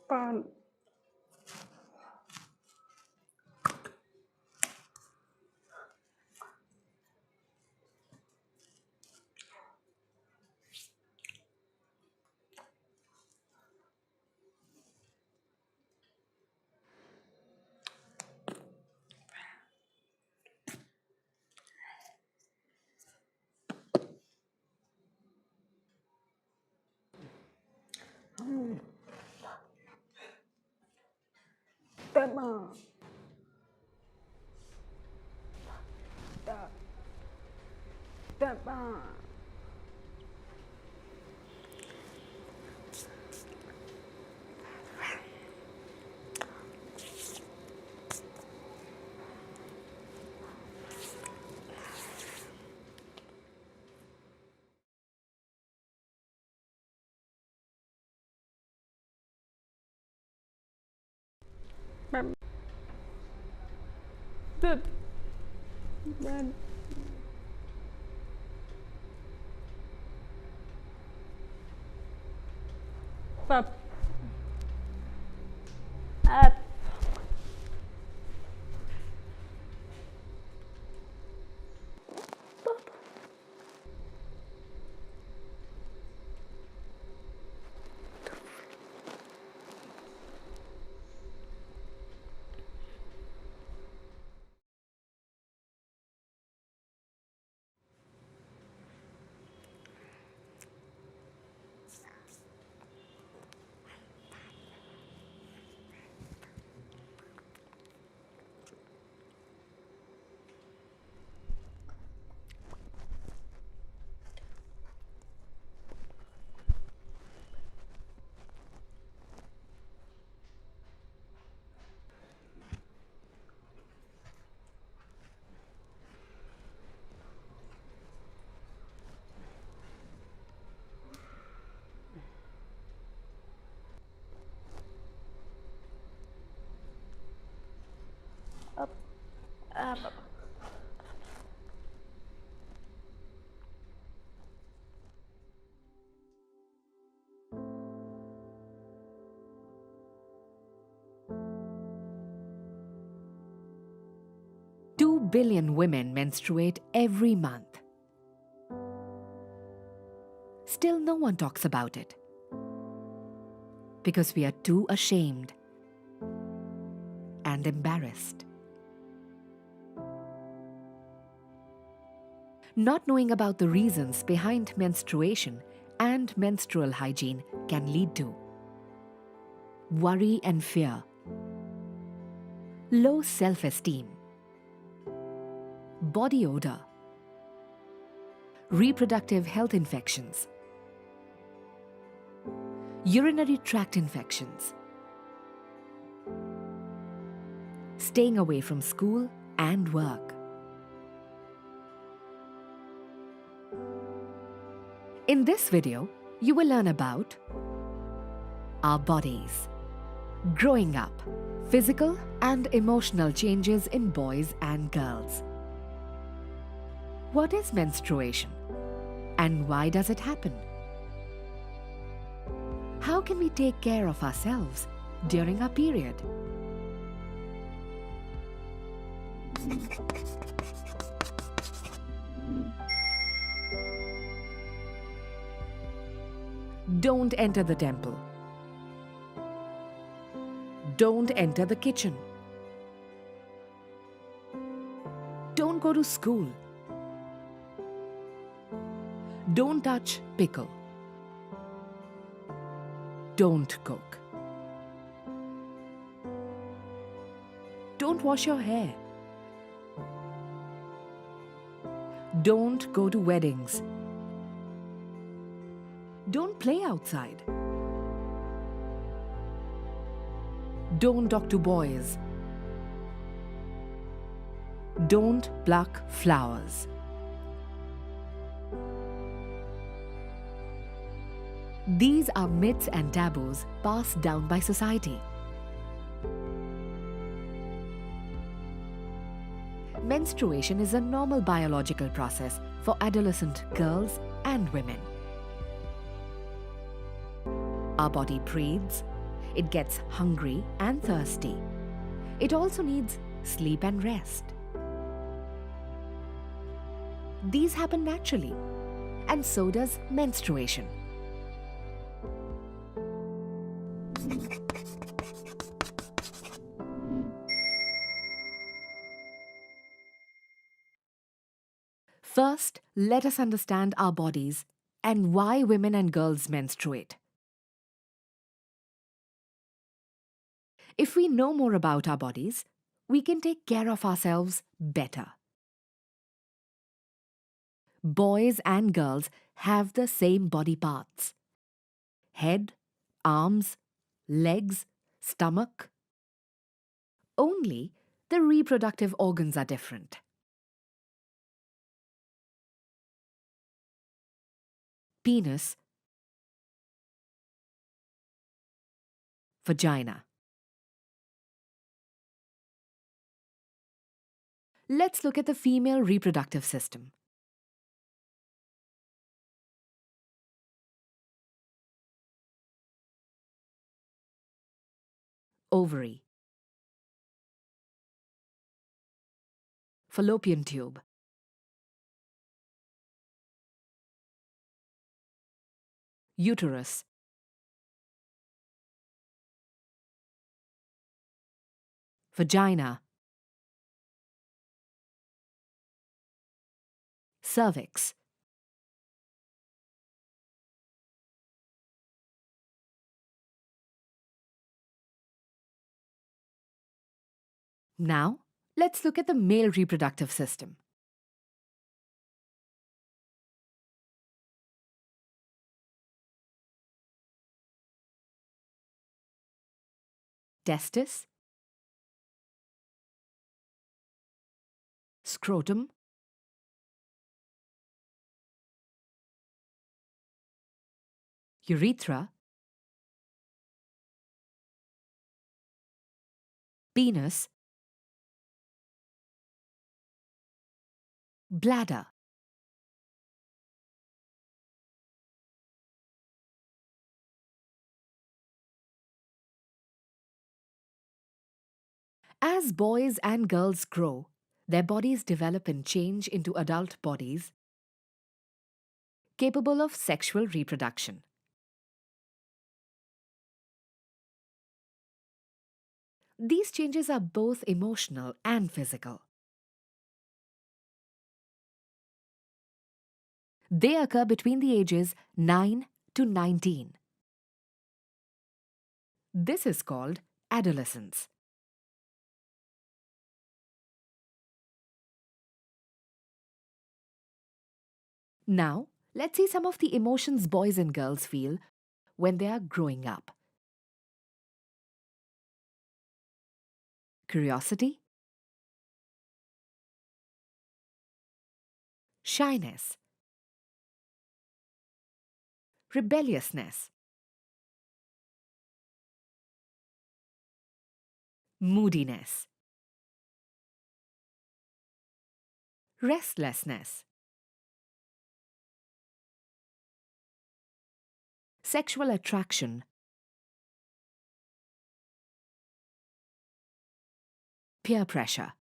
ป้อนแต่มาแต่มาแบบแบบแบบแอบ 2 billion women menstruate every month. Still, no one talks about it because we are too ashamed and embarrassed. Not knowing about the reasons behind menstruation and menstrual hygiene can lead to worry and fear, low self-esteem, body odor, reproductive health infections, urinary tract infections, staying away from school and work. In this video, you will learn about our bodies, growing up, physical and emotional changes in boys and girls. What is menstruation and why does it happen? How can we take care of ourselves during our period? Don't enter the temple. Don't enter the kitchen. Don't go to school. Don't touch pickle. Don't cook. Don't wash your hair. Don't go to weddings. Don't play outside. Don't talk to boys. Don't pluck flowers. These are myths and taboos passed down by society. Menstruation is a normal biological process for adolescent girls and women. Our body breathes, It gets hungry and thirsty. It also needs sleep and rest. These happen naturally, and so does menstruation. First, let us understand our bodies and why women and girls menstruate. If we know more about our bodies, we can take care of ourselves better. Boys and girls have the same body parts: head, arms, legs, stomach. Only the reproductive organs are different. Penis, vagina. Let's look at the female reproductive system. Ovary, fallopian tube, uterus, vagina, cervix. Now, let's look at the male reproductive system. Testis, scrotum, urethra, penis, bladder. As boys and girls grow, their bodies develop and change into adult bodies capable of sexual reproduction. These changes are both emotional and physical. They occur between the ages 9 to 19. This is called adolescence. Now, let's see some of the emotions boys and girls feel when they are growing up. Curiosity, shyness, rebelliousness, moodiness, restlessness, sexual attraction, peer pressure.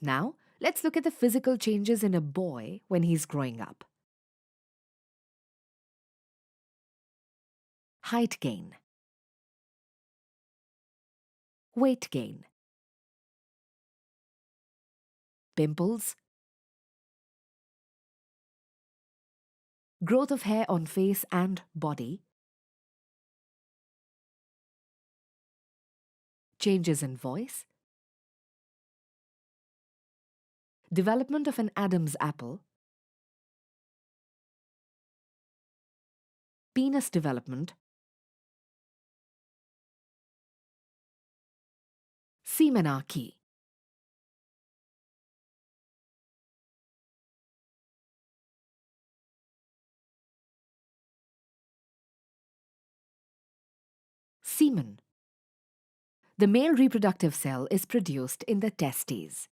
Now, let's look at the physical changes in a boy when he's growing up. Height gain, weight gain, pimples, growth of hair on face and body, changes in voice, development of an Adam's apple, penis development, semenarche. Semen. The male reproductive cell is produced in the testes.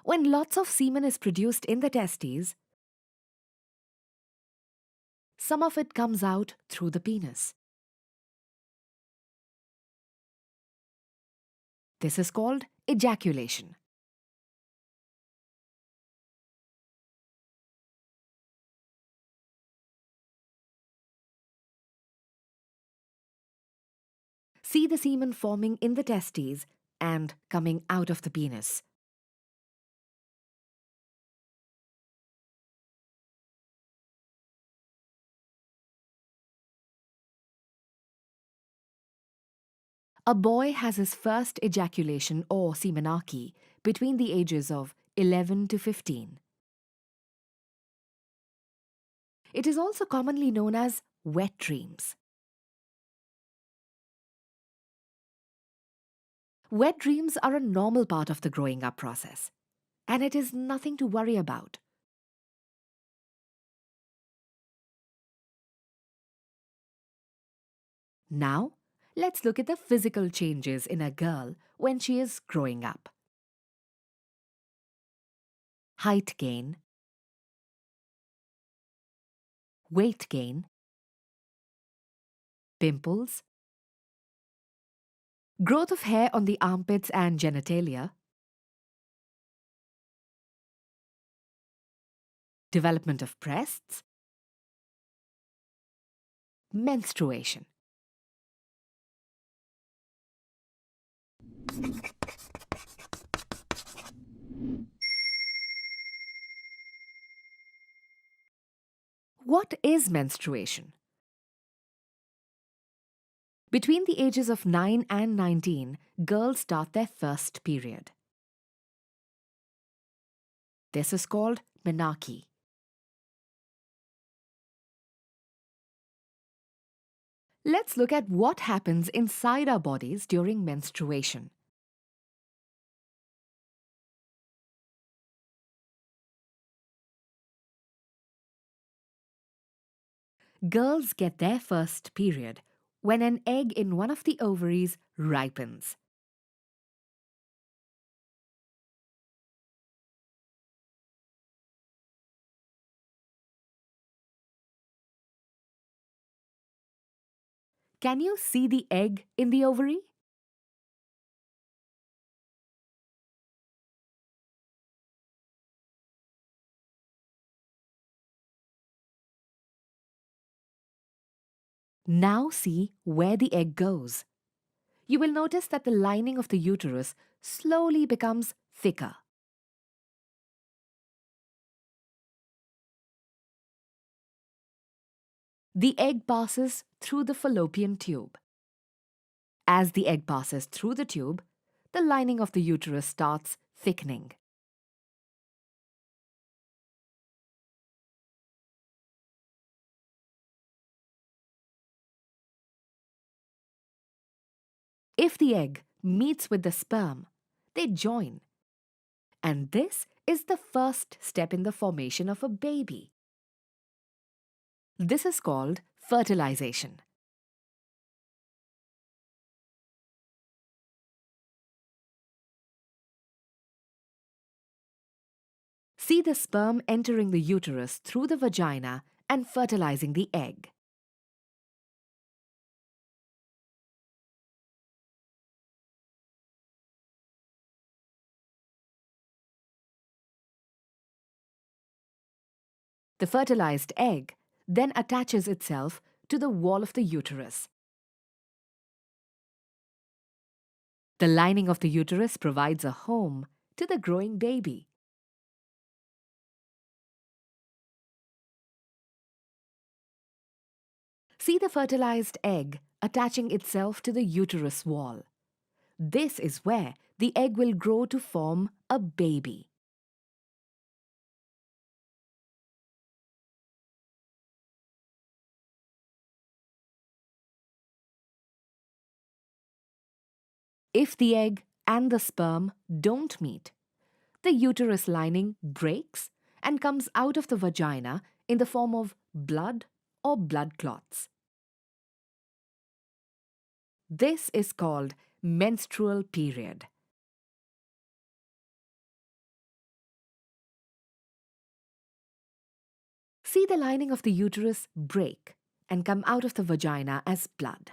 When lots of semen is produced in the testes, some of it comes out through the penis. This is called ejaculation. See the semen forming in the testes and coming out of the penis. A boy has his first ejaculation or semenarche between the ages of 11 to 15. It is also commonly known as wet dreams. Wet dreams are a normal part of the growing up process, and it is nothing to worry about. Now, let's look at the physical changes in a girl when she is growing up. Height gain, weight gain, pimples, growth of hair on the armpits and genitalia, development of breasts, menstruation. What is menstruation? Between the ages of 9 and 19, girls start their first period. This is called menarche. Let's look at what happens inside our bodies during menstruation. Girls get their first period when an egg in one of the ovaries ripens. Can you see the egg in the ovary? Now see where the egg goes. You will notice that the lining of the uterus slowly becomes thicker. The egg passes through the fallopian tube. As the egg passes through the tube, the lining of the uterus starts thickening. If the egg meets with the sperm, they join. And this is the first step in the formation of a baby. This is called fertilization. See the sperm entering the uterus through the vagina and fertilizing the egg. The fertilized egg then attaches itself to the wall of the uterus. The lining of the uterus provides a home to the growing baby. See the fertilized egg attaching itself to the uterus wall. This is where the egg will grow to form a baby. If the egg and the sperm don't meet, the uterus lining breaks and comes out of the vagina in the form of blood or blood clots. This is called menstrual period. See the lining of the uterus break and come out of the vagina as blood.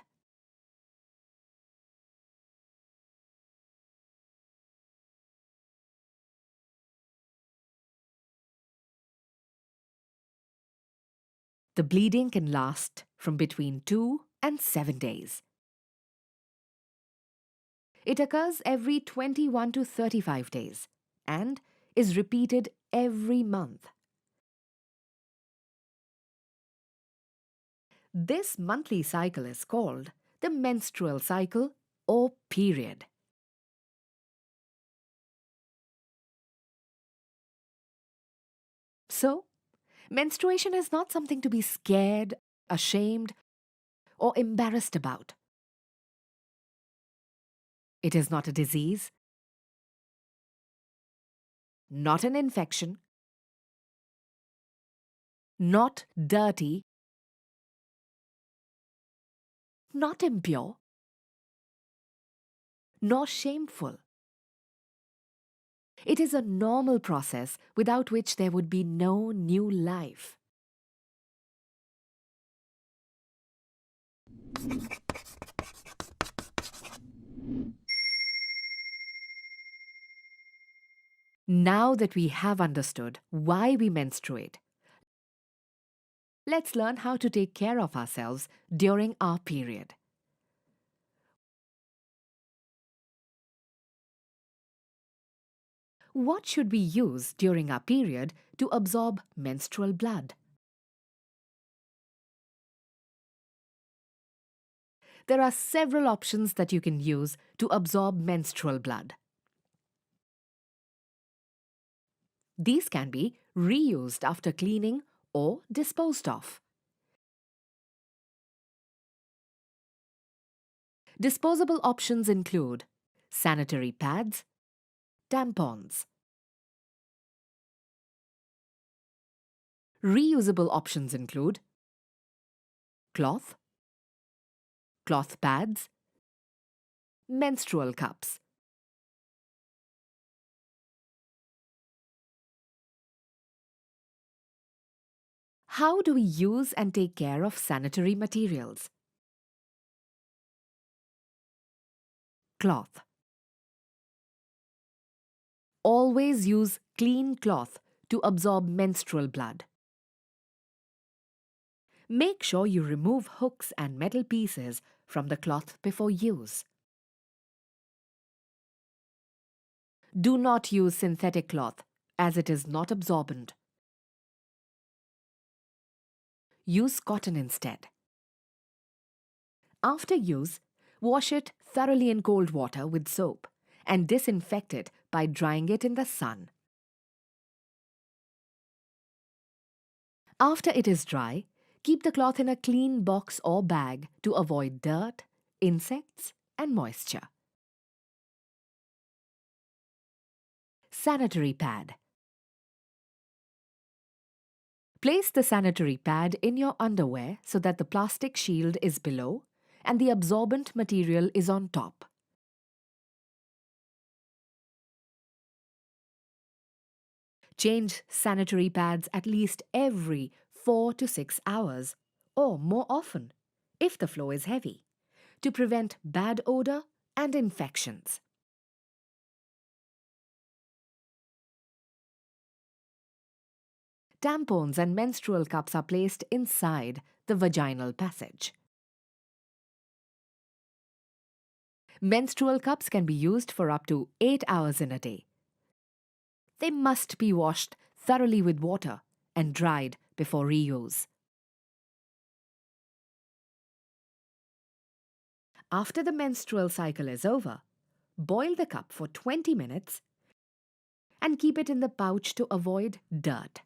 The bleeding can last from between 2 and 7 days. It occurs every 21 to 35 days and is repeated every month. This monthly cycle is called the menstrual cycle or period. So, menstruation is not something to be scared, ashamed, or embarrassed about. It is not a disease, not an infection, not dirty, not impure, nor shameful. It is a normal process without which there would be no new life. Now that we have understood why we menstruate, let's learn how to take care of ourselves during our period. What should we use during our period to absorb menstrual blood? There are several options that you can use to absorb menstrual blood. These can be reused after cleaning or disposed of. Disposable options include sanitary pads, tampons. Reusable options include cloth, cloth pads, menstrual cups. How do we use and take care of sanitary materials? Cloth. Always use clean cloth to absorb menstrual blood. Make sure you remove hooks and metal pieces from the cloth before use. Do not use synthetic cloth as it is not absorbent. Use cotton instead. After use, wash it thoroughly in cold water with soap and disinfect it by drying it in the sun. After it is dry, keep the cloth in a clean box or bag to avoid dirt, insects, and moisture. Sanitary pad. Place the sanitary pad in your underwear so that the plastic shield is below and the absorbent material is on top. Change sanitary pads at least every 4 to 6 hours or more often if the flow is heavy to prevent bad odor and infections. Tampons and menstrual cups are placed inside the vaginal passage. Menstrual cups can be used for up to 8 hours in a day. They must be washed thoroughly with water and dried before reuse. After the menstrual cycle is over, boil the cup for 20 minutes and keep it in the pouch to avoid dirt.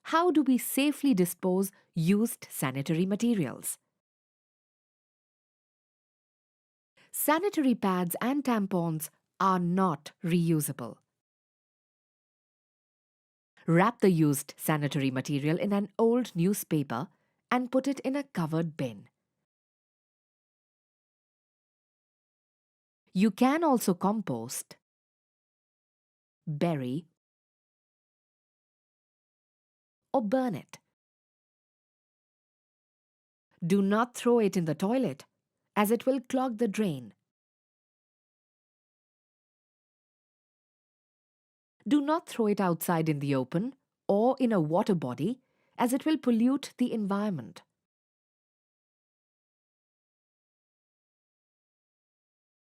How do we safely dispose used sanitary materials? Sanitary pads and tampons are not reusable. Wrap the used sanitary material in an old newspaper and put it in a covered bin. You can also compost, bury, or burn it. Do not throw it in the toilet, as it will clog the drain. Do not throw it outside in the open or in a water body, as it will pollute the environment.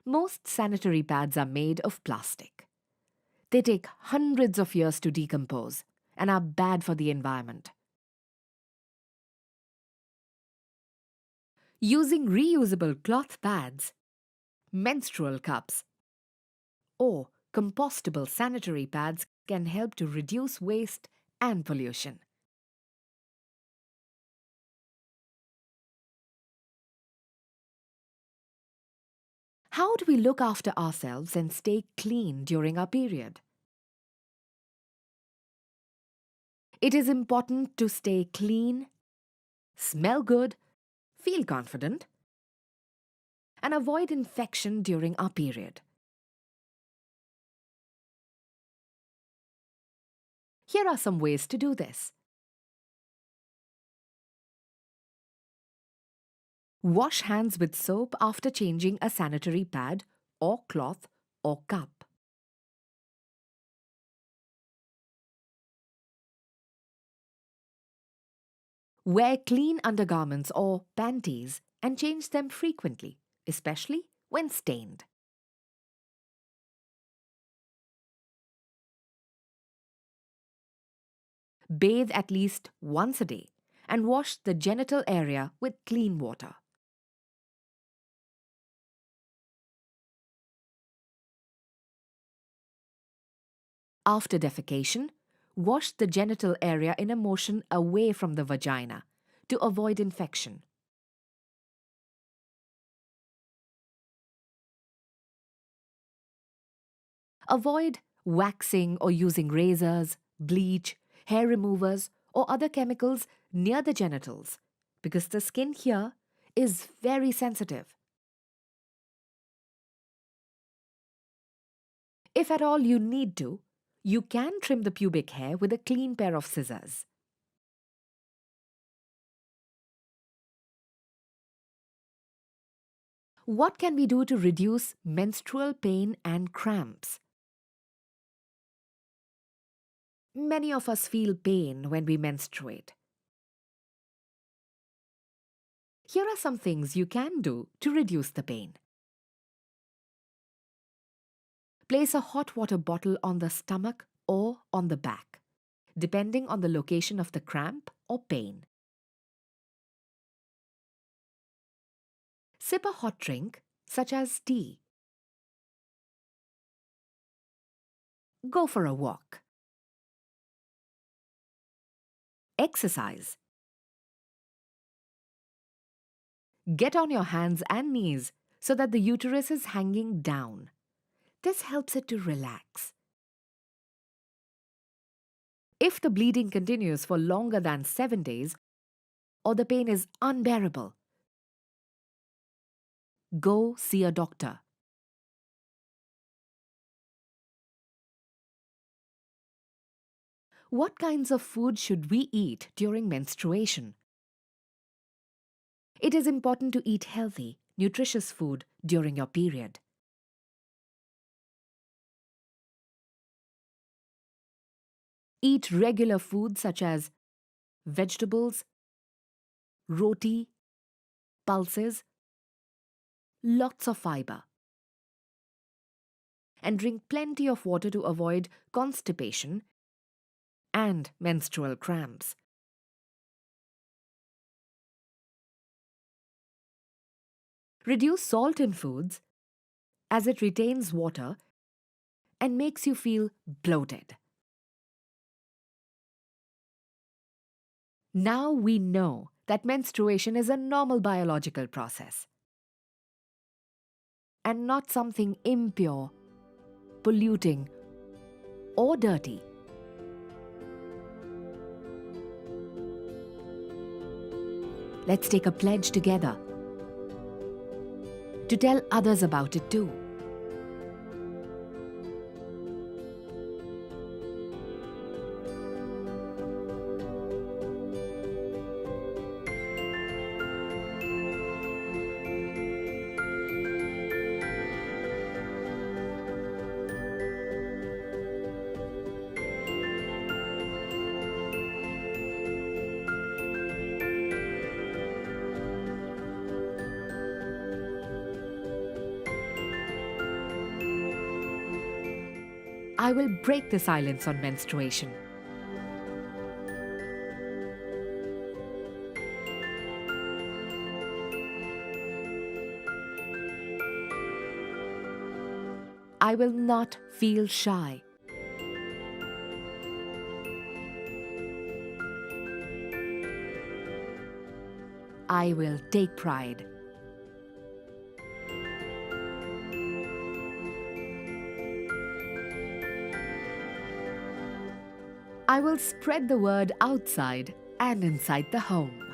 Most sanitary pads are made of plastic. They take hundreds of years to decompose and are bad for the environment. Using reusable cloth pads, menstrual cups, or compostable sanitary pads can help to reduce waste and pollution. How do we look after ourselves and stay clean during our period? It is important to stay clean, smell good, feel confident, and avoid infection during our period. Here are some ways to do this. Wash hands with soap after changing a sanitary pad or cloth or cup. Wear clean undergarments or panties and change them frequently, especially when stained. Bathe at least once a day and wash the genital area with clean water. After defecation, wash the genital area in a motion away from the vagina to avoid infection. Avoid waxing or using razors, bleach, hair removers, or other chemicals near the genitals because the skin here is very sensitive. If at all you need to, you can trim the pubic hair with a clean pair of scissors. What can we do to reduce menstrual pain and cramps? Many of us feel pain when we menstruate. Here are some things you can do to reduce the pain. Place a hot water bottle on the stomach or on the back, depending on the location of the cramp or pain. Sip a hot drink, such as tea. Go for a walk. Exercise. Get on your hands and knees so that the uterus is hanging down. This helps it to relax. If the bleeding continues for longer than 7 days or the pain is unbearable, go see a doctor. What kinds of food should we eat during menstruation? It is important to eat healthy, nutritious food during your period. Eat regular food such as vegetables, roti, pulses, lots of fiber. And drink plenty of water to avoid constipation and menstrual cramps. Reduce salt in foods as it retains water and makes you feel bloated. Now we know that menstruation is a normal biological process and not something impure, polluting, or dirty. Let's take a pledge together to tell others about it too. I will break the silence on menstruation. I will not feel shy. I will take pride. I will spread the word outside and inside the home.